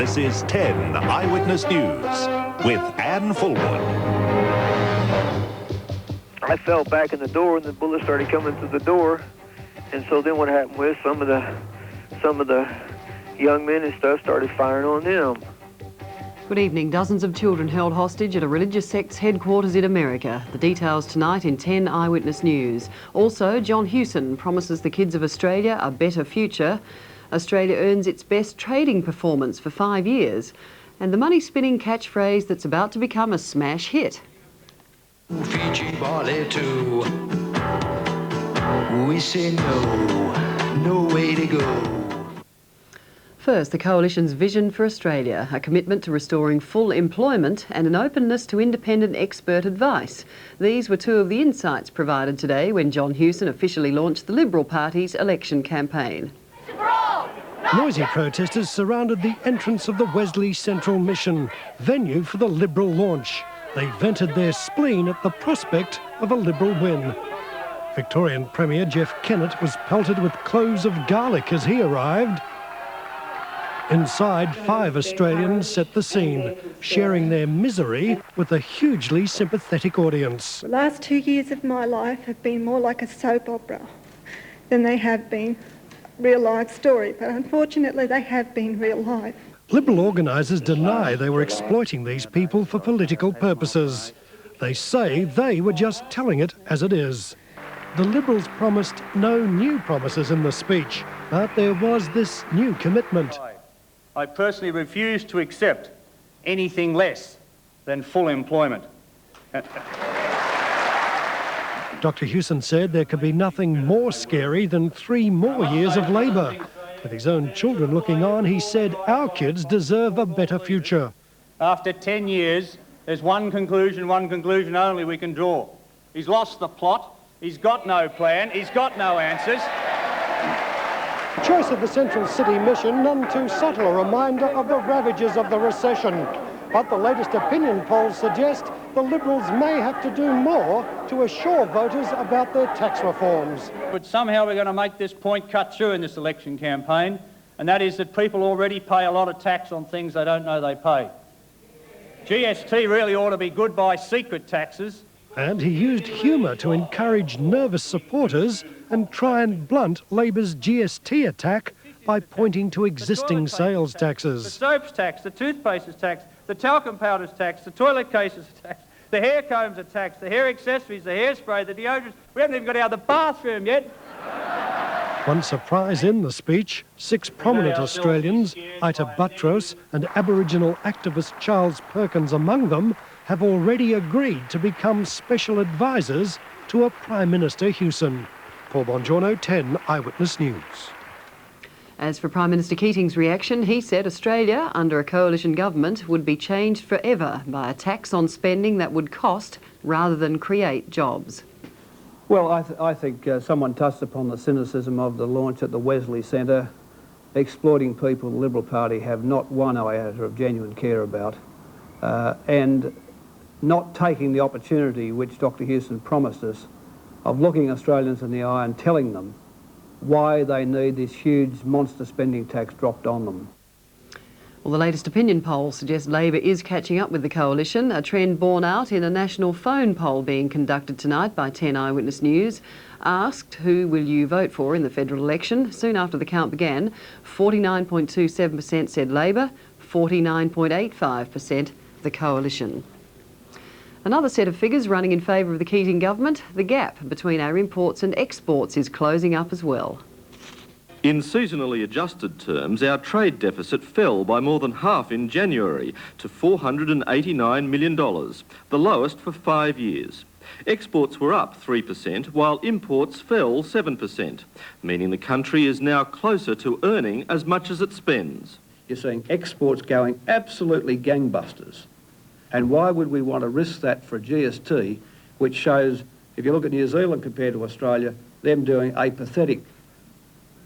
This is 10 Eyewitness News with Ann Fullwood. I fell back in the door and the bullet started coming through the door. And so then what happened was some of the young men and stuff started firing on them. Good evening. Dozens of children held hostage at a religious sect's headquarters in America. The details tonight in 10 Eyewitness News. Also, John Hewson promises the kids of Australia a better future. Australia earns its best trading performance for 5 years. And the money-spinning catchphrase that's about to become a smash hit. Fiji barley too. We say no, no way to go. First, the Coalition's vision for Australia, a commitment to restoring full employment and an openness to independent expert advice. These were two of the insights provided today when John Hewson officially launched the Liberal Party's election campaign. Noisy protesters surrounded the entrance of the Wesley Central Mission, venue for the Liberal launch. They vented their spleen at the prospect of a Liberal win. Victorian Premier Jeff Kennett was pelted with cloves of garlic as he arrived. Inside, 5 Australians set the scene, sharing their misery with a hugely sympathetic audience. The last 2 years of my life have been more like a soap opera than they have been real-life story, but unfortunately they have been real life. Liberal organisers deny they were exploiting these people for political purposes. They say they were just telling it as it is. The Liberals promised no new promises in the speech, but there was this new commitment. I personally refuse to accept anything less than full employment. Dr Hewson said there could be nothing more scary than 3 more years of Labor. With his own children looking on, he said our kids deserve a better future. After 10 years, there's one conclusion only we can draw. He's lost the plot, he's got no plan, he's got no answers. Choice of the Central City Mission, none too subtle a reminder of the ravages of the recession. But the latest opinion polls suggest the Liberals may have to do more to assure voters about their tax reforms. But somehow we're going to make this point cut through in this election campaign, and that is that people already pay a lot of tax on things they don't know they pay. GST really ought to be goodbye secret taxes. And he used humour to encourage nervous supporters and try and blunt Labor's GST attack by pointing to existing sales taxes. The soaps tax, the toothpaste tax, the talcum powders tax, the toilet cases tax, the hair combs are taxed, the hair accessories, the hairspray, the deodorants. We haven't even got out of the bathroom yet. One surprise in the speech, 6 prominent Australians, Ita Buttrose and Aboriginal activist Charles Perkins among them, have already agreed to become special advisors to a Prime Minister Hewson. Paul Bongiorno, 10 Eyewitness News. As for Prime Minister Keating's reaction, he said Australia, under a coalition government, would be changed forever by a tax on spending that would cost rather than create jobs. Well, I think someone touched upon the cynicism of the launch at the Wesley Centre. Exploiting people the Liberal Party have not one iota of genuine care about. And not taking the opportunity which Dr Hewson promised us of looking Australians in the eye and telling them why they need this huge monster spending tax dropped on them. Well, the latest opinion polls suggest Labor is catching up with the Coalition, a trend borne out in a national phone poll being conducted tonight by 10 Eyewitness News. Asked who will you vote for in the federal election, soon after the count began, 49.27% said Labor, 49.85% the Coalition. Another set of figures running in favour of the Keating government, the gap between our imports and exports is closing up as well. In seasonally adjusted terms, our trade deficit fell by more than half in January to $489 million, the lowest for 5 years. Exports were up 3%, while imports fell 7%, meaning the country is now closer to earning as much as it spends. You're seeing exports going absolutely gangbusters. And why would we want to risk that for a GST, which shows, if you look at New Zealand compared to Australia, them doing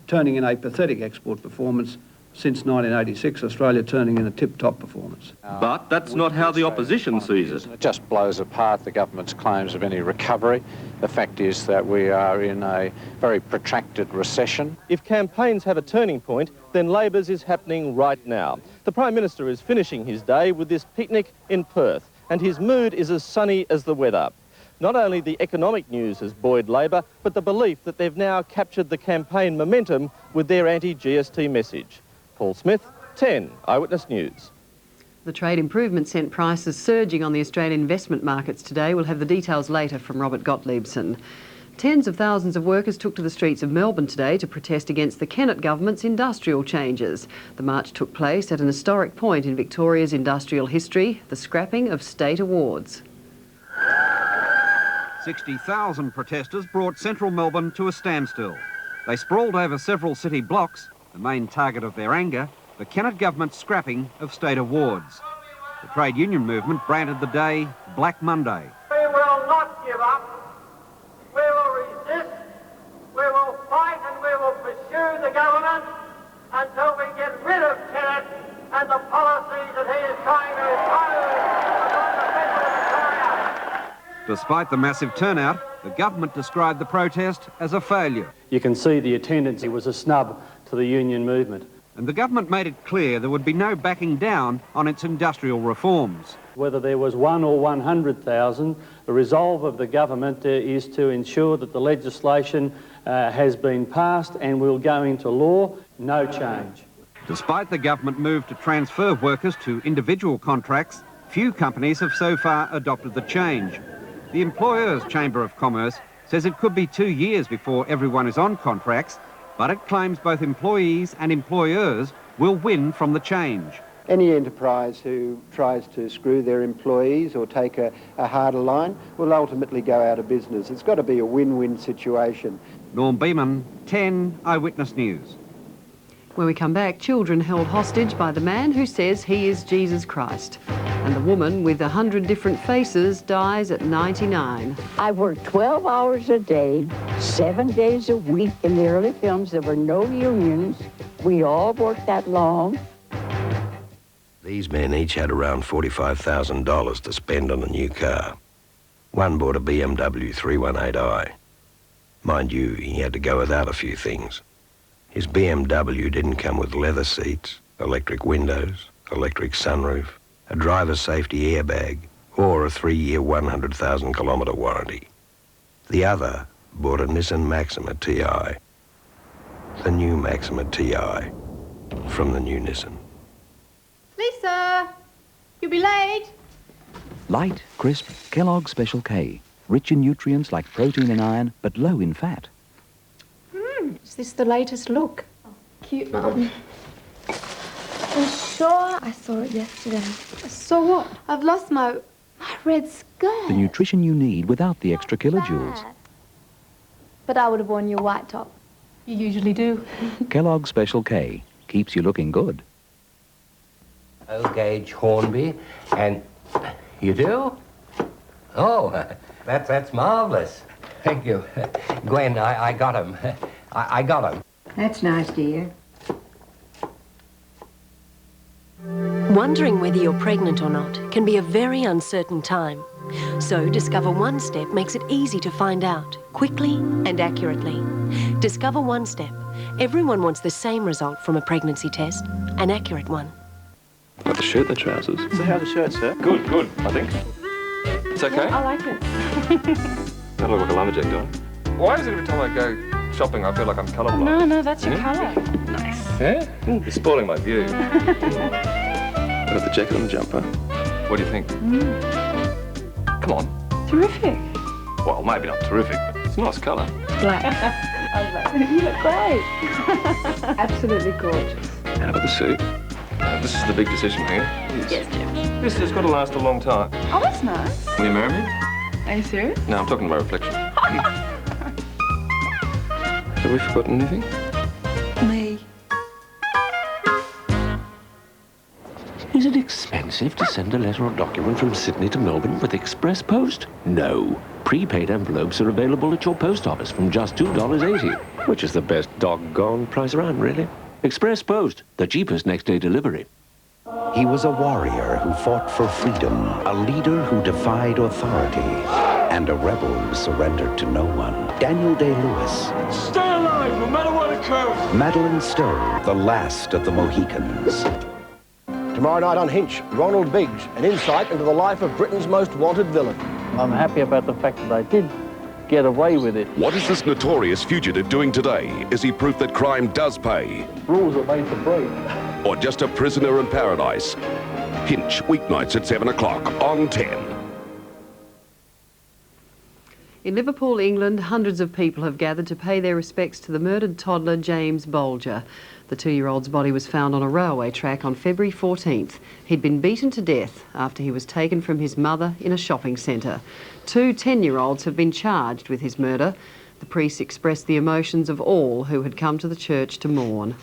turning in a pathetic export performance since 1986, Australia turning in a tip-top performance. But that's not how the opposition sees it. It just blows apart the government's claims of any recovery. The fact is that we are in a very protracted recession. If campaigns have a turning point, then Labor's is happening right now. The Prime Minister is finishing his day with this picnic in Perth, and his mood is as sunny as the weather. Not only the economic news has buoyed Labor, but the belief that they've now captured the campaign momentum with their anti-GST message. Paul Smith, 10 Eyewitness News. The trade improvement sent prices surging on the Australian investment markets today. We'll have the details later from Robert Gottliebson. Tens of thousands of workers took to the streets of Melbourne today to protest against the Kennett government's industrial changes. The march took place at an historic point in Victoria's industrial history, the scrapping of state awards. 60,000 protesters brought central Melbourne to a standstill. They sprawled over several city blocks, the main target of their anger, the Kennett government's scrapping of state awards. The trade union movement branded the day Black Monday. We will not give up. We will resist. We will fight and we will pursue the government until we get rid of Kennett and the policies that he is trying to impose upon the people of Victoria. Despite the massive turnout, the government described the protest as a failure. You can see the attendance. It was a snub to the union movement. And the government made it clear there would be no backing down on its industrial reforms. Whether there was 1 or 100,000, the resolve of the government is to ensure that the legislation has been passed and will go into law. No change. Despite the government move to transfer workers to individual contracts, few companies have so far adopted the change. The Employers' Chamber of Commerce says it could be 2 years before everyone is on contracts, but it claims both employees and employers will win from the change. Any enterprise who tries to screw their employees or take a harder line will ultimately go out of business. It's got to be a win-win situation. Norm Beeman, 10 Eyewitness News. When we come back, children held hostage by the man who says he is Jesus Christ. And the woman with 100 different faces dies at 99. I worked 12 hours a day, 7 days a week. In the early films, there were no unions. We all worked that long. These men each had around $45,000 to spend on a new car. One bought a BMW 318i. Mind you, he had to go without a few things. His BMW didn't come with leather seats, electric windows, electric sunroof, a driver's safety airbag, or a 3-year, 100,000-kilometre warranty. The other bought a Nissan Maxima TI. The new Maxima TI from the new Nissan. Lisa, you'll be late. Light, crisp, Kellogg's Special K. Rich in nutrients like protein and iron, but low in fat. Is this the latest look? Oh, cute, Mum. I'm sure I saw it yesterday. Saw what? I've lost my red skirt. The nutrition you need without the extra kilojoules. But I would have worn your white top. You usually do. Kellogg's Special K keeps you looking good. Gauge Hornby, and you do? Oh, that's marvelous. Thank you. Gwen, I got him. I got him. That's nice, dear. Wondering whether you're pregnant or not can be a very uncertain time. So Discover One Step makes it easy to find out, quickly and accurately. Discover One Step. Everyone wants the same result from a pregnancy test, an accurate one. Got the shirt and the trousers. So how's the shirt, sir? Good, I think. It's okay? I like it. I look like a lumberjack, don't I? Why is it every time I go shopping I feel like I'm colourblind? No, that's your colour. Nice. Yeah? You're spoiling my view. I got the jacket and the jumper. What do you think? Come on. Terrific. Well, maybe not terrific, but it's a nice colour. Black. I was like, you look great. Absolutely gorgeous. How about the suit? This is the big decision here. Yes, Jim. This has got to last a long time. Oh, that's nice. Will you marry me? Are you serious? No, I'm talking to my reflection. Have we forgotten anything? Me. Is it expensive to send a letter or document from Sydney to Melbourne with express post? No. Prepaid envelopes are available at your post office from just $2.80, which is the best doggone price around, really. Express Post, the cheapest next-day delivery. He was a warrior who fought for freedom, a leader who defied authority, and a rebel who surrendered to no one. Daniel Day-Lewis. Stay alive, no matter what occurs. Madeline Stowe, the last of the Mohicans. Tomorrow night on Hinch, Ronald Biggs, an insight into the life of Britain's most wanted villain. I'm happy about the fact that they did get away with it. What is this notorious fugitive doing today? Is he proof that crime does pay? Rules are made to break. Or just a prisoner in paradise? Hinch, weeknights at 7 o'clock on 10. In Liverpool, England, hundreds of people have gathered to pay their respects to the murdered toddler James Bolger. The 2-year-old's body was found on a railway track on February 14th. He'd been beaten to death after he was taken from his mother in a shopping centre. 2 10-year-olds have been charged with his murder. The priest expressed the emotions of all who had come to the church to mourn.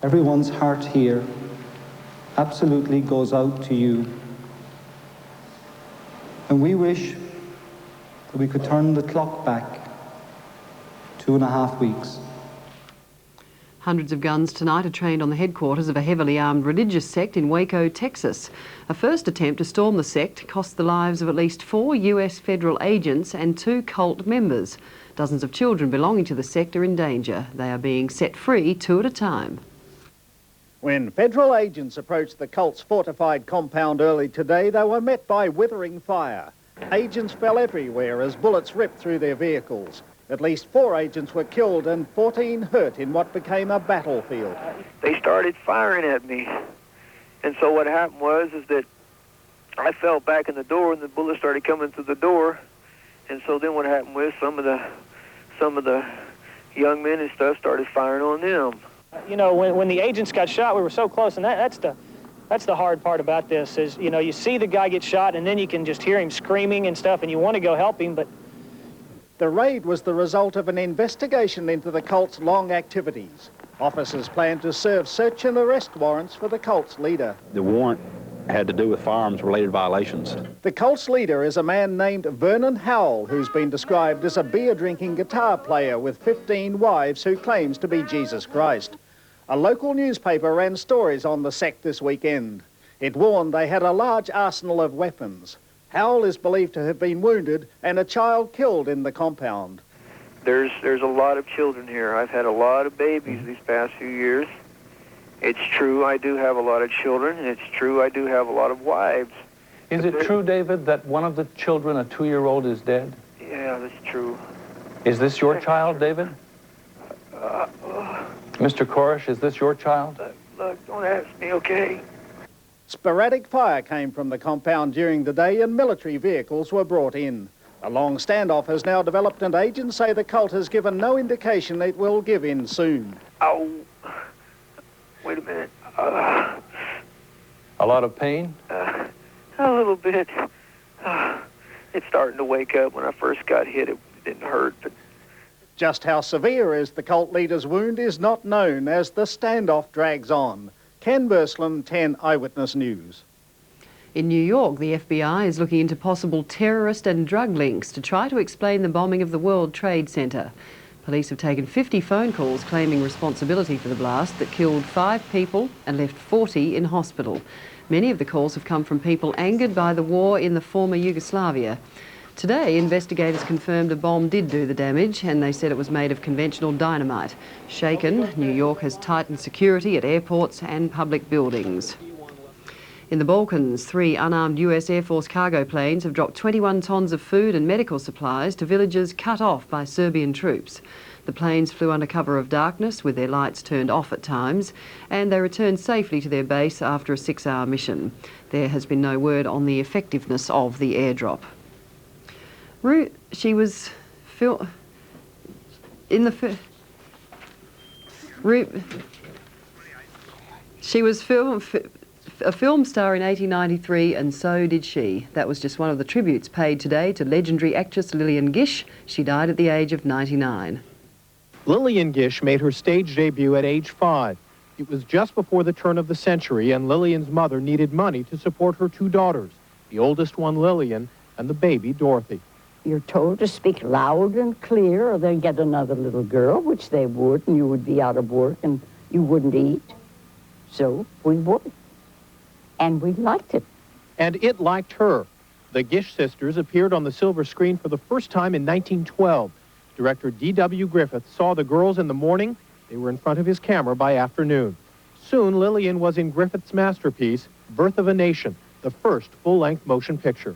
Everyone's heart here absolutely goes out to you. And we wish that we could turn the clock back 2.5 weeks. Hundreds of guns tonight are trained on the headquarters of a heavily armed religious sect in Waco, Texas. A first attempt to storm the sect cost the lives of at least 4 US federal agents and 2 cult members. Dozens of children belonging to the sect are in danger. They are being set free 2 at a time. When federal agents approached the cult's fortified compound early today, they were met by withering fire. Agents fell everywhere as bullets ripped through their vehicles. At least 4 agents were killed and 14 hurt in what became a battlefield. They started firing at me. And so what happened was that I fell back in the door and the bullets started coming through the door. And so then what happened was some of the young men and stuff started firing on them. You know, when the agents got shot, we were so close, and that's the hard part about this is, you know, you see the guy get shot and then you can just hear him screaming and stuff and you want to go help him, but... The raid was the result of an investigation into the cult's long activities. Officers planned to serve search and arrest warrants for the cult's leader. The warrant had to do with firearms-related violations. The cult's leader is a man named Vernon Howell, who's been described as a beer-drinking guitar player with 15 wives who claims to be Jesus Christ. A local newspaper ran stories on the sect this weekend. It warned they had a large arsenal of weapons. Howell is believed to have been wounded and a child killed in the compound. There's a lot of children here. I've had a lot of babies these past few years. It's true I do have a lot of children, and it's true I do have a lot of wives. Is it true, David, that one of the children, a 2-year-old, is dead? Yeah, that's true. Is this your child, David? Mr. Korish, is this your child? Look, don't ask me, okay? Sporadic fire came from the compound during the day and military vehicles were brought in. A long standoff has now developed and agents say the cult has given no indication it will give in soon. Ow. Wait a minute. A lot of pain? A little bit. It's starting to wake up. When I first got hit, it didn't hurt, but... Just how severe is the cult leader's wound is not known as the standoff drags on. Ken Bursland, 10 Eyewitness News. In New York, the FBI is looking into possible terrorist and drug links to try to explain the bombing of the World Trade Center. Police have taken 50 phone calls claiming responsibility for the blast that killed 5 people and left 40 in hospital. Many of the calls have come from people angered by the war in the former Yugoslavia. Today, investigators confirmed a bomb did do the damage, and they said it was made of conventional dynamite. Shaken, New York has tightened security at airports and public buildings. In the Balkans, 3 unarmed US Air Force cargo planes have dropped 21 tons of food and medical supplies to villages cut off by Serbian troops. The planes flew under cover of darkness with their lights turned off at times, and they returned safely to their base after a 6-hour mission. There has been no word on the effectiveness of the airdrop. She was a film star in 1893, and so did she. That was just one of the tributes paid today to legendary actress Lillian Gish. She died at the age of 99. Lillian Gish made her stage debut at age 5. It was just before the turn of the century, and Lillian's mother needed money to support her 2 daughters, the oldest one, Lillian, and the baby, Dorothy. You're told to speak loud and clear, or they'll get another little girl, which they would, and you would be out of work and you wouldn't eat. So we would. And we liked it. And it liked her. The Gish sisters appeared on the silver screen for the first time in 1912. Director D.W. Griffith saw the girls in the morning. They were in front of his camera by afternoon. Soon, Lillian was in Griffith's masterpiece, Birth of a Nation, the first full-length motion picture.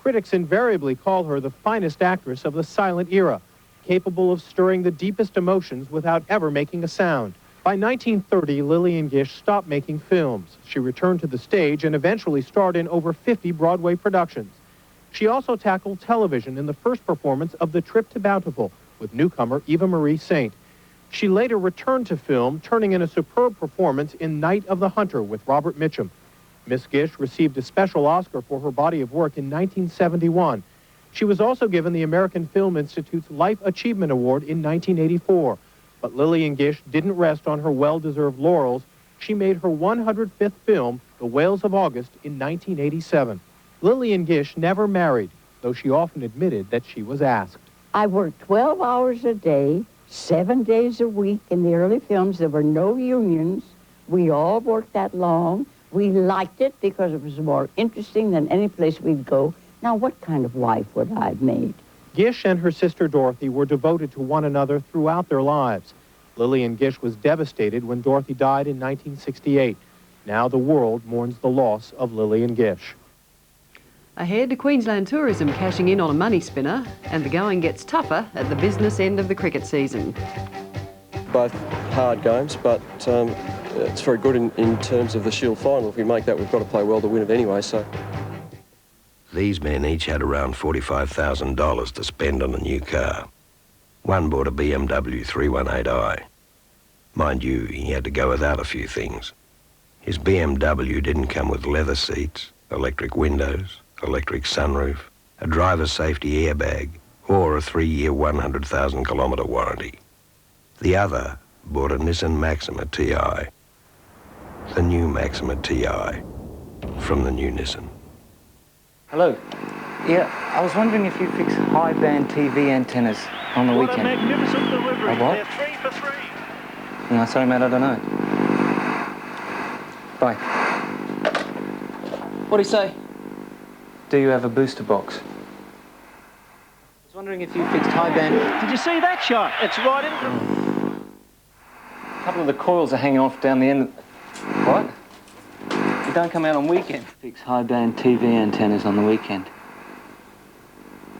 Critics invariably call her the finest actress of the silent era, capable of stirring the deepest emotions without ever making a sound. By 1930, Lillian Gish stopped making films. She returned to the stage and eventually starred in over 50 Broadway productions. She also tackled television in the first performance of The Trip to Bountiful with newcomer Eva Marie Saint. She later returned to film, turning in a superb performance in Night of the Hunter with Robert Mitchum. Miss Gish received a special Oscar for her body of work in 1971. She was also given the American Film Institute's Life Achievement Award in 1984. But Lillian Gish didn't rest on her well-deserved laurels. She made her 105th film, The Whales of August, in 1987. Lillian Gish never married, though she often admitted that she was asked. I worked 12 hours a day, 7 days a week in the early films. There were no unions. We all worked that long. We liked it because it was more interesting than any place we'd go. Now, what kind of wife would I have made? Gish and her sister Dorothy were devoted to one another throughout their lives. Lillian Gish was devastated when Dorothy died in 1968. Now the world mourns the loss of Lillian Gish. Ahead, Queensland Tourism cashing in on a money spinner, and the going gets tougher at the business end of the cricket season. Both hard games, but it's very good in terms of the Shield final. If we make that, we've got to play well to win it anyway, so. These men each had around $45,000 to spend on a new car. One bought a BMW 318i. Mind you, he had to go without a few things. His BMW didn't come with leather seats, electric windows, electric sunroof, a driver's safety airbag, or a 3-year 100,000-kilometre warranty. The other bought a Nissan Maxima TI. The new Maxima TI from the new Nissan. Hello. Yeah, I was wondering if you fix high-band TV antennas on the weekend. What a magnificent delivery. A what? They're 3 for 3. No, sorry, Matt, I don't know. Bye. What'd he say? Do you have a booster box? I was wondering if you fixed high-band... Did you see that shot? It's right into A couple of the coils are hanging off down the end. What? You don't come out on weekends. Fix high-band TV antennas on the weekend.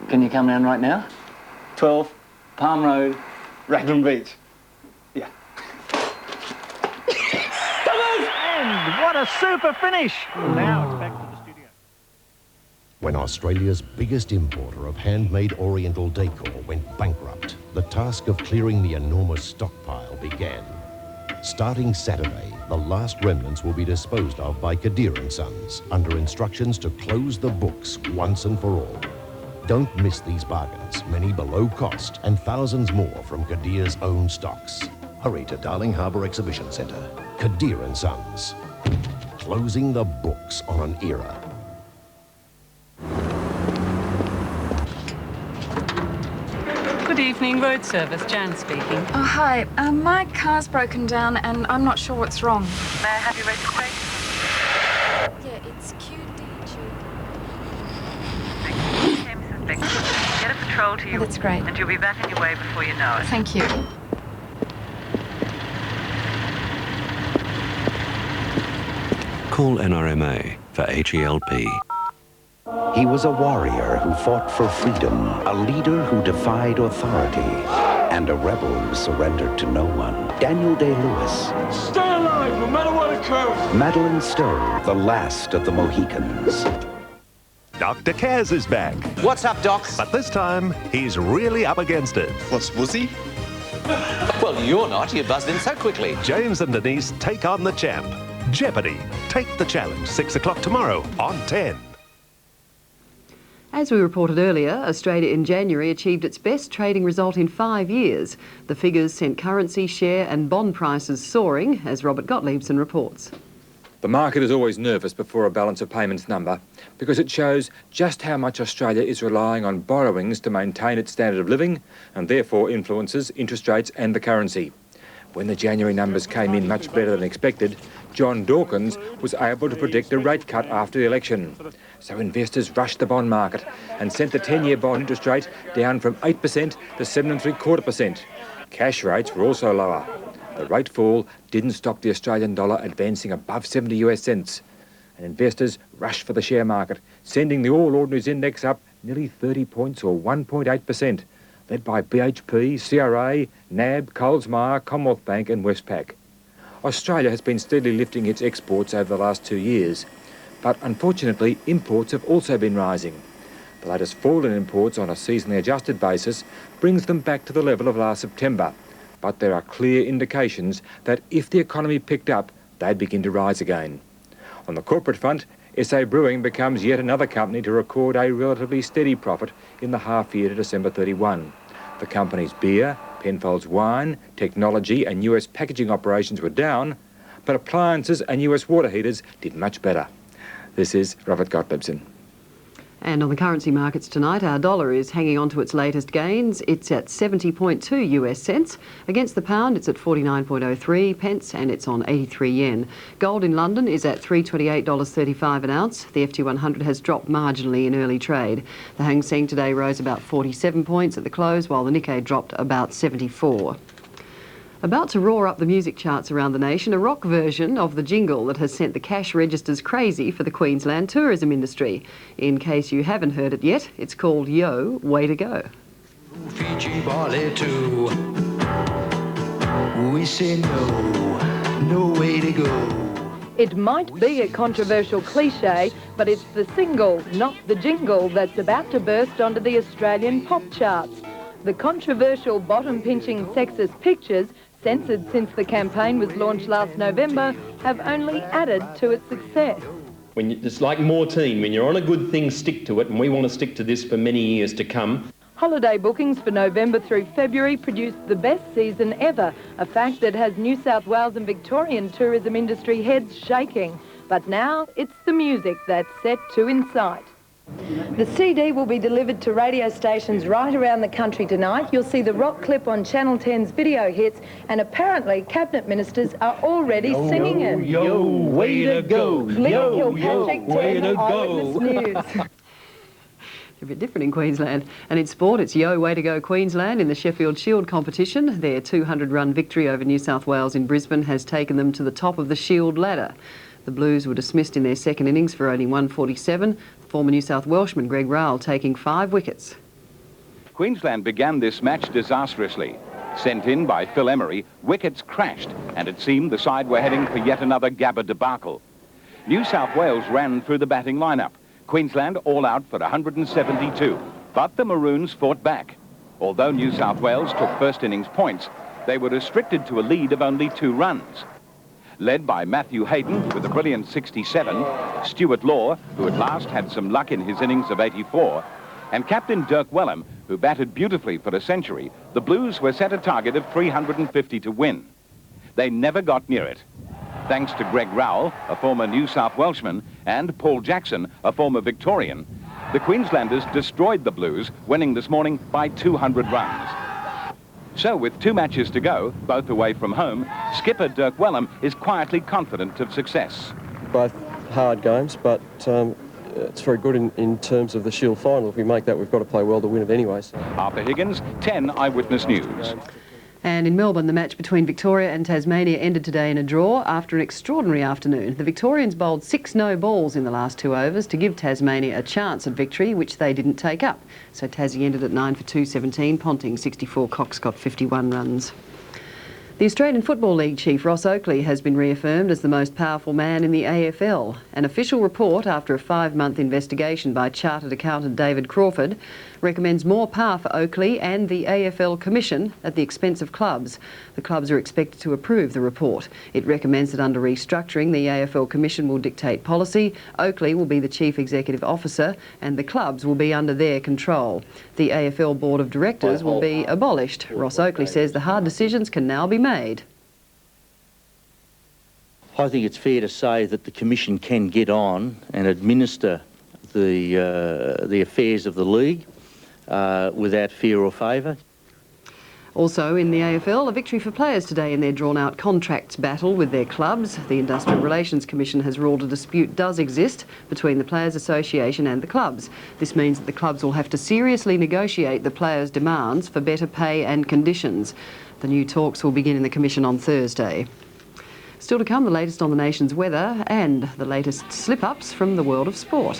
Can you come down right now? 12 Palm Road, Raglan Beach. Yeah. And what a super finish. Now it's back to the studio. When Australia's biggest importer of handmade Oriental decor went bankrupt, the task of clearing the enormous stockpile began. Starting Saturday, the last remnants will be disposed of by Kadir & Sons under instructions to close the books once and for all. Don't miss these bargains, many below cost and thousands more from Kadir's own stocks. Hurry to Darling Harbour Exhibition Centre. Kadir & Sons, closing the books on an era. Good evening, road service. Jan speaking. Oh, hi. My car's broken down and I'm not sure what's wrong. May I have your registration? Yeah, it's QDG. Okay, Mrs. Beck. Get a patrol to you. Oh, that's great. And you'll be back on your way before you know it. Thank you. Call NRMA for HELP. He was a warrior who fought for freedom, a leader who defied authority, and a rebel who surrendered to no one. Daniel Day-Lewis. Stay alive, no matter what occurs. Madeline Stowe, the last of the Mohicans. Dr. Kaz is back. What's up, Doc? But this time, he's really up against it. Was he? Well, you're not. You buzzed in so quickly. James and Denise take on the champ. Jeopardy! Take the challenge, 6 o'clock tomorrow on 10. As we reported earlier, Australia in January achieved its best trading result in 5 years. The figures sent currency, share and bond prices soaring, as Robert Gottliebson reports. The market is always nervous before a balance of payments number because it shows just how much Australia is relying on borrowings to maintain its standard of living and therefore influences interest rates and the currency. When the January numbers came in much better than expected, John Dawkins was able to predict a rate cut after the election. So investors rushed the bond market and sent the 10-year bond interest rate down from 8% to 7.75%. Cash rates were also lower. The rate fall didn't stop the Australian dollar advancing above 70 US cents. And investors rushed for the share market, sending the All Ordinaries Index up nearly 30 points or 1.8%, led by BHP, CRA, NAB, Colesmar, Commonwealth Bank and Westpac. Australia has been steadily lifting its exports over the last 2 years, but unfortunately imports have also been rising. The latest fall in imports on a seasonally adjusted basis brings them back to the level of last September. But there are clear indications that if the economy picked up, they'd begin to rise again. On the corporate front, SA Brewing becomes yet another company to record a relatively steady profit in the half year to December 31. The company's beer, Penfolds wine, technology and US packaging operations were down, but appliances and US water heaters did much better. This is Robert Gottliebsen. And on the currency markets tonight, our dollar is hanging on to its latest gains. It's at 70.2 US cents. Against the pound, it's at 49.03 pence and it's on 83 yen. Gold in London is at $328.35 an ounce. The FT100 has dropped marginally in early trade. The Hang Seng today rose about 47 points at the close, while the Nikkei dropped about 74. About to roar up the music charts around the nation, a rock version of the jingle that has sent the cash registers crazy for the Queensland tourism industry. In case you haven't heard it yet, it's called Yo, Way to Go. Fiji Barley too. We say no, no way to go. It might be a controversial cliche, but it's the single, not the jingle, that's about to burst onto the Australian pop charts. The controversial bottom-pinching sexist pictures, censored since the campaign was launched last November, have only added to its success. It's like Mortein, when you're on a good thing, stick to it, and we want to stick to this for many years to come. Holiday bookings for November through February produced the best season ever, a fact that has New South Wales and Victorian tourism industry heads shaking. But now it's the music that's set to incite. The CD will be delivered to radio stations right around the country tonight. You'll see the rock clip on Channel 10's video hits, and apparently cabinet ministers are already singing it. Yo, way to go. Yo, way to go. Eyewitness News. A bit different in Queensland. And in sport, it's Yo, Way to Go Queensland in the Sheffield Shield competition. Their 200-run victory over New South Wales in Brisbane has taken them to the top of the Shield ladder. The Blues were dismissed in their second innings for only 147. Former New South Welshman Greg Rowell taking 5 wickets. Queensland began this match disastrously. Sent in by Phil Emery, wickets crashed, and it seemed the side were heading for yet another Gabba debacle. New South Wales ran through the batting lineup. Queensland all out for 172, but the Maroons fought back. Although New South Wales took first innings points, they were restricted to a lead of only 2 runs. Led by Matthew Hayden with a brilliant 67, Stuart Law, who at last had some luck in his innings of 84, and Captain Dirk Wellham, who batted beautifully for a century, the Blues were set a target of 350 to win. They never got near it. Thanks to Greg Rowell, a former New South Welshman, and Paul Jackson, a former Victorian, the Queenslanders destroyed the Blues, winning this morning by 200 runs. So with 2 matches to go, both away from home, skipper Dirk Wellham is quietly confident of success. Both hard games, but it's very good in terms of the Shield final. If we make that, we've got to play well to win it anyways. Arthur Higgins, 10 Eyewitness News. And in Melbourne, the match between Victoria and Tasmania ended today in a draw after an extraordinary afternoon. The Victorians bowled 6 no balls in the last 2 overs to give Tasmania a chance at victory, which they didn't take up. So Tassie ended at 9 for 217, Ponting 64, Cox got 51 runs. The Australian Football League chief, Ross Oakley, has been reaffirmed as the most powerful man in the AFL. An official report after a 5-month investigation by chartered accountant David Crawford recommends more power for Oakley and the AFL Commission at the expense of clubs. The clubs are expected to approve the report. It recommends that under restructuring, the AFL Commission will dictate policy, Oakley will be the Chief Executive Officer, and the clubs will be under their control. The AFL Board of Directors will be abolished. Ross Oakley says the hard decisions can now be made. I think it's fair to say that the Commission can get on and administer the affairs of the league without fear or favour. Also in the AFL, a victory for players today in their drawn-out contracts battle with their clubs. The Industrial Relations Commission has ruled a dispute does exist between the Players Association and the clubs. This means that the clubs will have to seriously negotiate the players' demands for better pay and conditions. The new talks will begin in the Commission on Thursday. Still to come, the latest on the nation's weather and the latest slip-ups from the world of sport.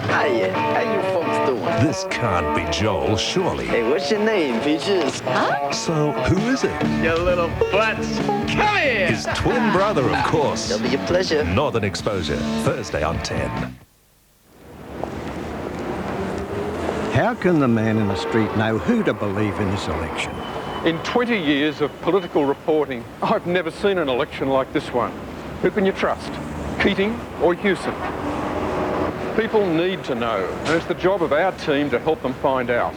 Hey, how you folks doing? This can't be Joel, surely. Hey, what's your name, Peaches? Huh? So, who is it? Your little butts. Come here! His twin brother, of course. It'll be a pleasure. Northern Exposure, Thursday on 10. How can the man in the street know who to believe in this election? In 20 years of political reporting, I've never seen an election like this one. Who can you trust? Keating or Hewson? People need to know, and it's the job of our team to help them find out,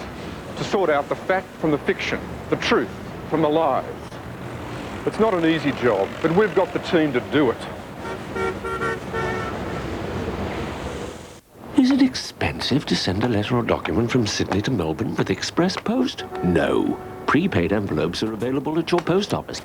to sort out the fact from the fiction, the truth from the lies. It's not an easy job, but we've got the team to do it. Is it expensive to send a letter or document from Sydney to Melbourne with express post? No. Prepaid envelopes are available at your post office.